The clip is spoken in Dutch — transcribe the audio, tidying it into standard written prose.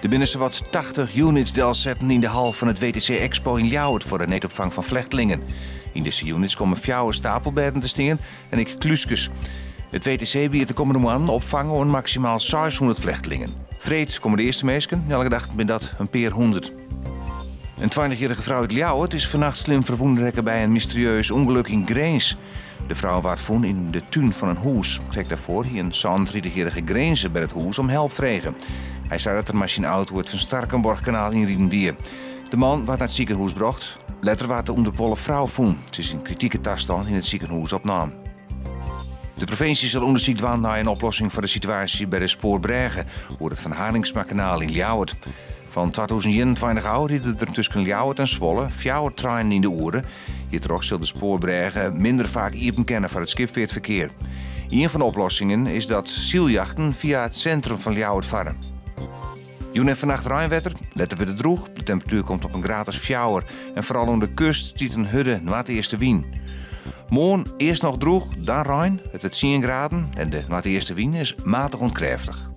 Er binnen zowat 80 units zetten in de hal van het WTC Expo in Ljouwert voor de netopvang van vluchtelingen. In deze units komen 4 stapelbedden te staan en ik kluskes. Het WTC biedt de komende maanden opvangen aan maximaal 600 vluchtelingen. Vreed komen de eerste mensen, elke dag ben dat een paar honderd. Een 20-jarige vrouw uit Ljouwert is vannacht slim verwonderd bij een mysterieus ongeluk in Grains. De vrouw werd gevonden in de tuin van een huis. Kreeg daarvoor hier een 33-jarige Grainse bij het huis om hulp vregen. Hij zei dat er machine auto het van Starkenborgkanaal inrieden die. De man werd naar het ziekenhuis gebracht. Later werd de onderkwolle vrouw gevonden. Ze is in kritieke toestand in het ziekenhuis opgenomen. De provincie zal onderzoek doen naar een oplossing voor de situatie bij de Spoorbregen, hoe het Van Haringsmakanaal in Ljouwert. Van 2021 oud rieden er tussen Ljouwert en Zwolle 4 treinen in de uren. Hierdoor zal de Spoorbregen minder vaak open kennen voor het schipvaartverkeer. Een van de oplossingen is dat zieljachten via het centrum van Ljouwert varen. Joen en vannacht ruimwetter, letten we de droeg. De temperatuur komt op een graad als 4 en vooral aan de kust ziet een hudde noord-eerste wind. Morgen eerst nog droeg, dan ruim, het wordt 10 graden en de noord-eerste wind is matig onkrachtig.